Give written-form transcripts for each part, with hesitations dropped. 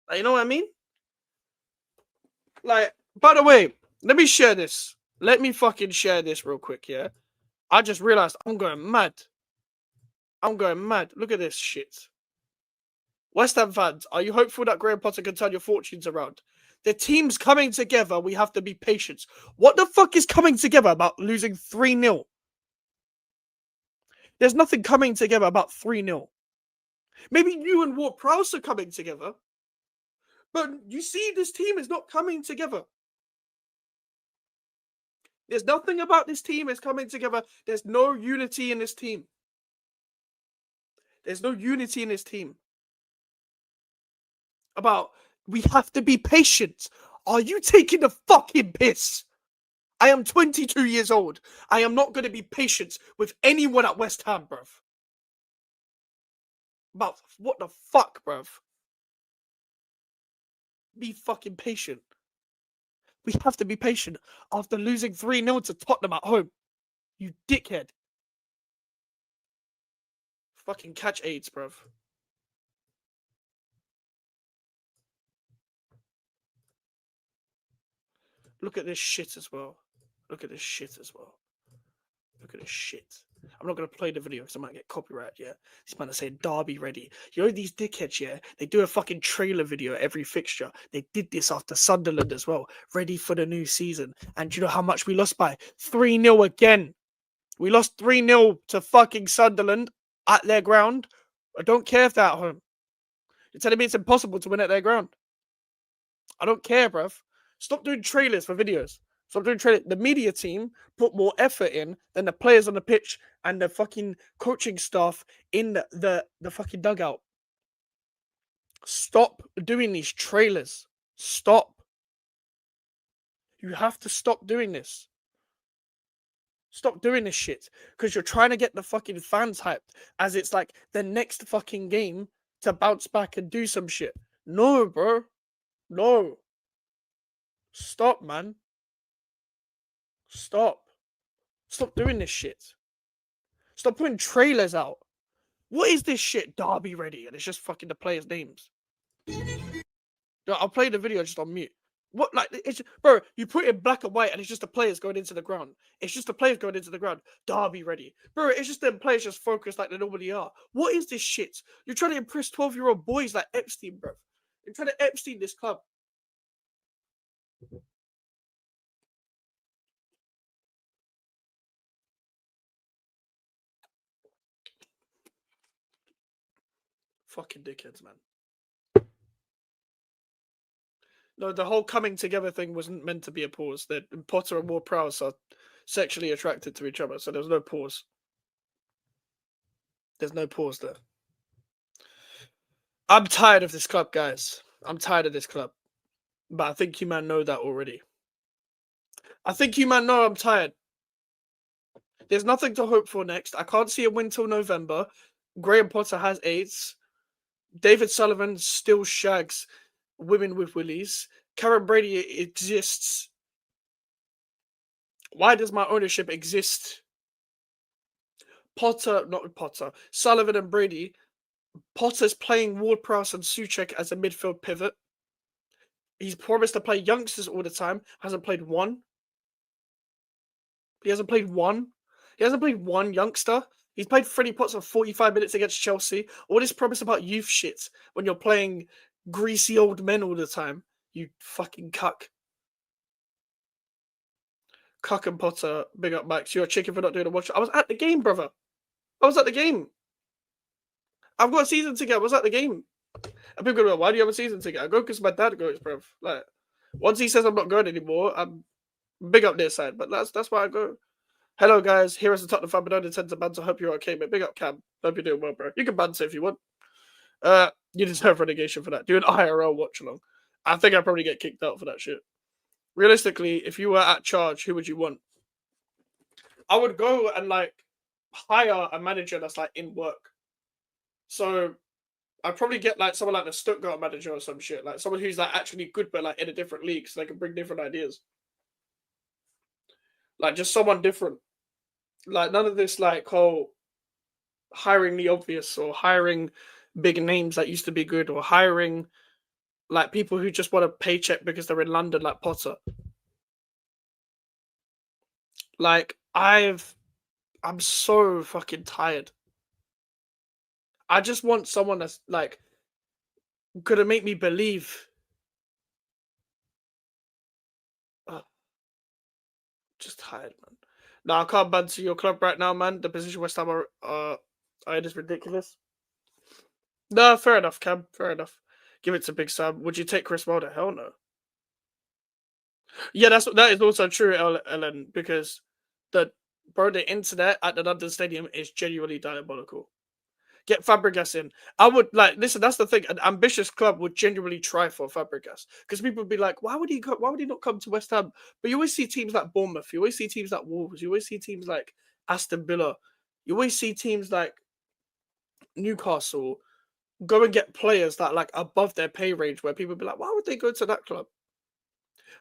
Like, you know what I mean? Like, by the way, let me share this. Let me fucking share this real quick, yeah? I just realized I'm going mad. I'm going mad. Look at this shit. West Ham fans, are you hopeful that Graham Potter can turn your fortunes around? The team's coming together. We have to be patient. What the fuck is coming together about losing 3-0? There's nothing coming together about 3-0. Maybe you and Ward Prowse are coming together. But you see, this team is not coming together. There's nothing about this team is coming together. There's no unity in this team. There's no unity in this team. About, we have to be patient. Are you taking the fucking piss? I am 22 years old. I am not going to be patient with anyone at West Ham, bruv. About what the fuck, bruv? Be fucking patient. We have to be patient after losing 3-0 to Tottenham at home. You dickhead. Fucking catch AIDS, bruv. Look at this shit as well. Look at this shit as well. Look at this shit. I'm not going to play the video because I might get copyright, yeah? This man is saying Derby ready. You know these dickheads, yeah? They do a fucking trailer video every fixture. They did this after Sunderland as well. Ready for the new season. And do you know how much we lost by? 3-0 again. We lost 3-0 to fucking Sunderland at their ground. I don't care if they're at home. You're telling me it's impossible to win at their ground. I don't care, bruv. Stop doing trailers for videos. Stop doing trailers. The media team put more effort in than the players on the pitch and the fucking coaching staff in the fucking dugout. Stop doing these trailers. Stop. You have to stop doing this. Stop doing this shit. Because you're trying to get the fucking fans hyped as it's like the next fucking game to bounce back and do some shit. No, bro. No. Stop, man. Stop. Stop doing this shit. Stop putting trailers out. What is this shit? Derby ready. And it's just fucking the players' names. I'll play the video just on mute. What, like, it's, bro, you put it in black and white and it's just the players going into the ground. It's just the players going into the ground. Derby ready. Bro, it's just them players just focused like they normally are. What is this shit? You're trying to impress 12-year-old boys like Epstein, bro. You're trying to Epstein this club. Fucking dickheads, man. No, the whole coming together thing wasn't meant to be a pause. That Potter and Ward Prowse are sexually attracted to each other, so there's no pause. There's no pause there. I'm tired of this club, guys. I'm tired of this club. But I think you man know that already. I think you man know I'm tired. There's nothing to hope for next. I can't see a win till November. Graham Potter has AIDS. David Sullivan still shags women with willies. Karen Brady exists. Why does my ownership exist? Sullivan and Brady. Potter's playing Ward Prowse and Souček as a midfield pivot. He's promised to play youngsters all the time. Hasn't played one. He hasn't played one. He hasn't played one youngster. He's played Freddie Potts for 45 minutes against Chelsea. All this promise about youth shit when you're playing greasy old men all the time. You fucking cuck. Cuck and Potter, big up Max. You're a chicken for not doing a watch. I was at the game, brother. I was at the game. I've got a season ticket. I was at the game. And people go, why do you have a season ticket? I go because my dad goes, bruv. Like, once he says I'm not going anymore, I'm big up their side. But that's why I go. Hello, guys. Here is the Tottenham fan, but don't intend to banter. Hope you're okay, but big up, Cam. Hope you're doing well, bro. You can banter if you want. You deserve relegation for that. Do an IRL watch along. I think I'd probably get kicked out for that shit. Realistically, if you were at charge, who would you want? I would go and like hire a manager that's like in work. So I'd probably get like someone like the Stuttgart manager or some shit, like someone who's like actually good but like in a different league, so they can bring different ideas. Like just someone different. Like none of this like whole hiring the obvious or hiring big names that used to be good or hiring like people who just want a paycheck because they're in London, like Potter. Like I'm so fucking tired. I just want someone that's like gonna make me believe. Just tired, man. No, I can't ban to your club right now, man. The position West Ham are in is ridiculous. No, fair enough, Cam. Fair enough. Give it to Big Sam. Would you take Chris Wilder? Hell no. Yeah, that is also true, Ellen, because the internet at the London Stadium is genuinely diabolical. Get Fabregas in. I would like listen. That's the thing. An ambitious club would genuinely try for Fabregas because people would be like, "Why would he? Why would he not come to West Ham?" But you always see teams like Bournemouth. You always see teams like Wolves. You always see teams like Aston Villa. You always see teams like Newcastle go and get players that like above their pay range, where people be like, "Why would they go to that club?"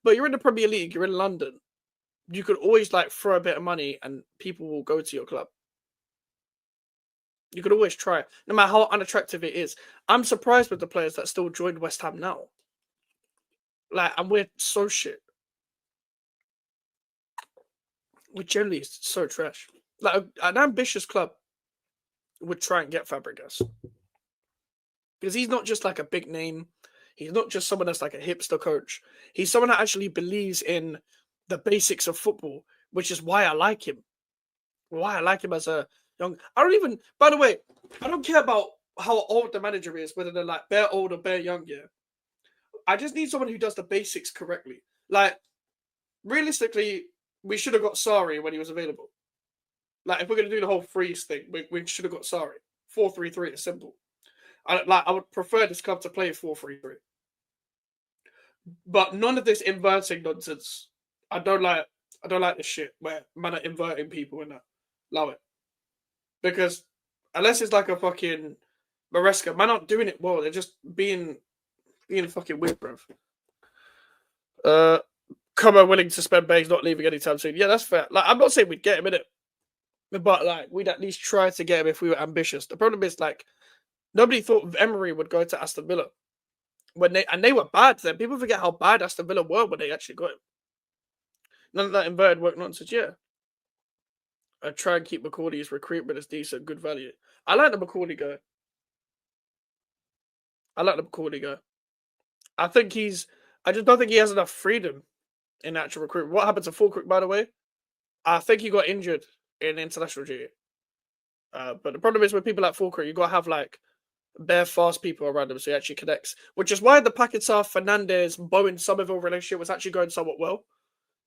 But you're in the Premier League. You're in London. You could always like throw a bit of money, and people will go to your club. You could always try, no matter how unattractive it is. I'm surprised with the players that still joined West Ham now. Like, and we're so shit. We're generally so trash. Like, an ambitious club would try and get Fabregas. Because he's not just like a big name. He's not just someone that's like a hipster coach. He's someone that actually believes in the basics of football, which is why I like him. Why I like him as a young. I don't even. By the way, I don't care about how old the manager is, whether they're like bare old or bare young. Yeah, I just need someone who does the basics correctly. Like realistically, we should have got Sari when he was available. Like if we're gonna do the whole freeze thing, we should have got Sari. 4-3-3 is simple. I would prefer this club to play 4-3-3, but none of this inverting nonsense. I don't like. I don't like this shit where man are inverting people and that. Love it. Because unless it's like a fucking Maresca, man aren't doing it well. They're just being fucking weird, bro. Como willing to spend base, not leaving anytime soon. Yeah, that's fair. Like I'm not saying we'd get him in it, but like we'd at least try to get him if we were ambitious. The problem is like nobody thought Emery would go to Aston Villa when they were bad then. People forget how bad Aston Villa were when they actually got him. None of that inverted work nonsense. Yeah. I try and keep McCauley's recruitment as decent, good value. I like the McCauley guy. I think I just don't think he has enough freedom in actual recruitment. What happened to Fulkirk, by the way? I think he got injured in international duty. But the problem is with people like Fulkirk, you gotta have like bare fast people around him so he actually connects. Which is why the Paquetá, Fernandez, Bowen, Somerville relationship was actually going somewhat well.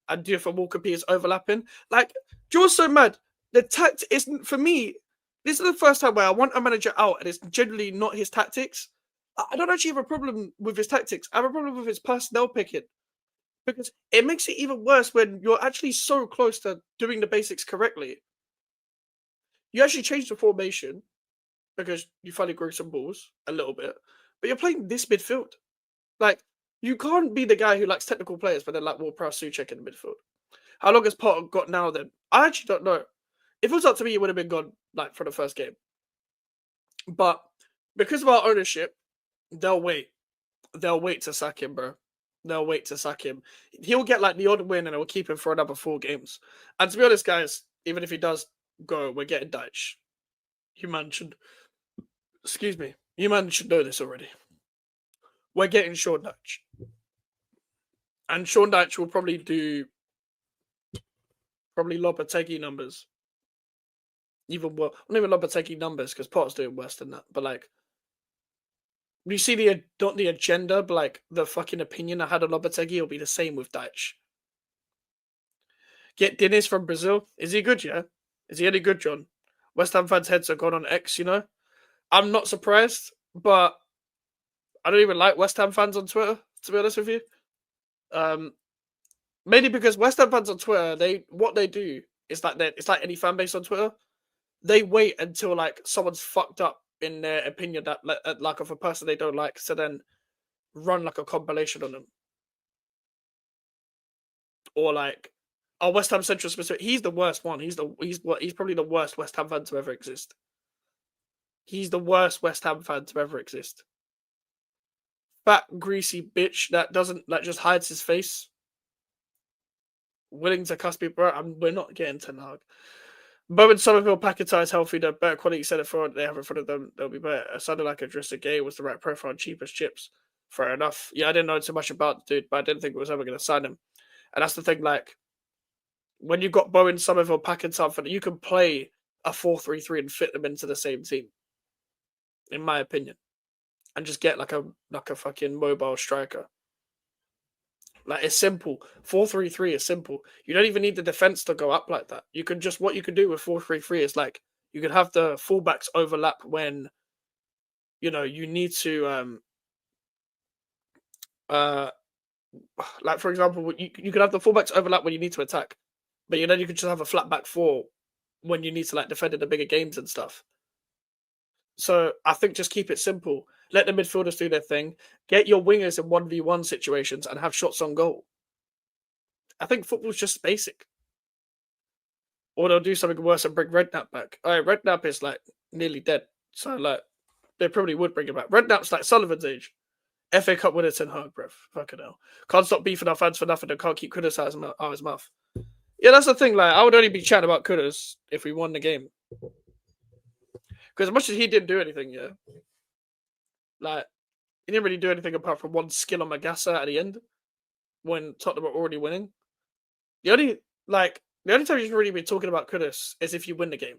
And Diouf and Walker P is overlapping. Like, Joe's so mad. The tact isn't for me. This is the first time where I want a manager out, and it's generally not his tactics. I don't actually have a problem with his tactics. I have a problem with his personnel picking because it makes it even worse when you're actually so close to doing the basics correctly. You actually change the formation because you finally grew some balls a little bit, but you're playing this midfield. Like, you can't be the guy who likes technical players, but then like Will Prowse Suchek in the midfield. How long has Potter got now then? I actually don't know. If it was up to me, it would have been gone like for the first game. But because of our ownership, they'll wait. They'll wait to sack him, bro. They'll wait to sack him. He'll get like the odd win and it'll keep him for another 4 games. And to be honest, guys, even if he does go, we're getting Dyche. You man should excuse me. You man should know this already. We're getting Sean Dyche. And Sean Dyche will probably do Lopetegui numbers. Even well, not even Lopetegui numbers because Potter's doing worse than that. But like, you see not the agenda, but like the fucking opinion I had of Lopetegui will be the same with Dyche. Get Diniz from Brazil. Is he good? Yeah. Is he any good, John? West Ham fans' heads are gone on X. You know, I'm not surprised, but I don't even like West Ham fans on Twitter. To be honest with you, mainly because West Ham fans on Twitter, what they do is like it's like any fan base on Twitter. They wait until like someone's fucked up in their opinion that like of a person they don't like, so then run like a compilation on them, or like, oh, West Ham Central specific. He's the worst one. He's probably the worst West Ham fan to ever exist. He's the worst West Ham fan to ever exist. fat, greasy bitch that doesn't like just hides his face, willing to cuss people out. We're not getting Ten Hag. Bowen Somerville Paquetá is healthy. The better quality centre forward they have in front of them, they'll be better. It sounded like Idrissa Gay was the right profile and cheap as chips. Fair enough. Yeah, I didn't know too much about the dude, but I didn't think it was ever going to sign him. And that's the thing, like, when you've got Bowen Somerville Paquetá, you can play a 4-3-3 and fit them into the same team, in my opinion. And just get like a fucking mobile striker. Like, it's simple. 4-3-3 is simple. You don't even need the defense to go up like that. You can just what you can do with 4-3-3 is like you can have the fullbacks overlap when you need to like for example you can have the fullbacks overlap when you need to attack, but then you can just have a flat back four when you need to like defend in the bigger games and stuff. So I think just keep it simple. Let the midfielders do their thing. Get your wingers in 1v1 situations and have shots on goal. I think football's just basic. Or they'll do something worse and bring Redknapp back. Redknapp is like nearly dead. So like they probably would bring him back. Redknapp's like Sullivan's age. FA Cup winner Ten Hag, bruv. Fucking hell. Can't stop beefing our fans for nothing and can't keep criticising out his mouth. Yeah, that's the thing. Like, I would only be chatting about Kudus if we won the game. Because as much as he didn't do anything, yeah. Like, he didn't really do anything apart from one skill on Magassa at the end when Tottenham were already winning. The only time you should really be talking about Kudus is if you win the game.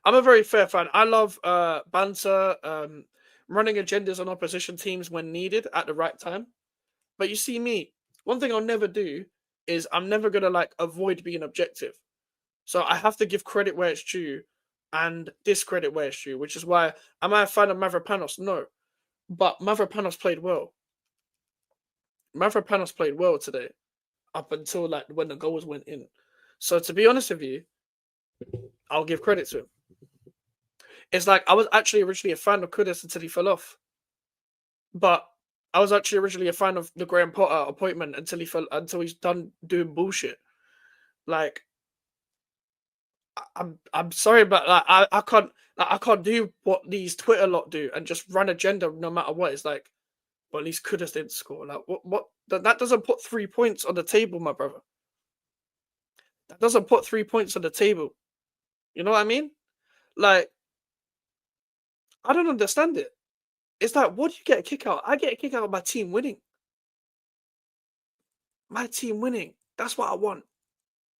I'm a very fair fan. I love banter, running agendas on opposition teams when needed at the right time. But you see me, one thing I'll never do is I'm never going to like avoid being objective. So I have to give credit where it's due and discredit where it's due, which is why am I a fan of Mavropanos? No. But Mavropanos played well. Mavropanos played well today up until like when the goals went in. So to be honest with you, I'll give credit to him. It's like I was actually originally a fan of Kudus until he fell off. But I was actually originally a fan of the Graham Potter appointment until he's done doing bullshit. Like I'm sorry, but like I can't do what these Twitter lot do and just run agenda no matter what. It's like, well, at least Kudus didn't score. Like what that doesn't put 3 points on the table, my brother. That doesn't put 3 points on the table. You know what I mean? Like, I don't understand it. It's like, what do you get a kick out? I get a kick out of my team winning. My team winning. That's what I want.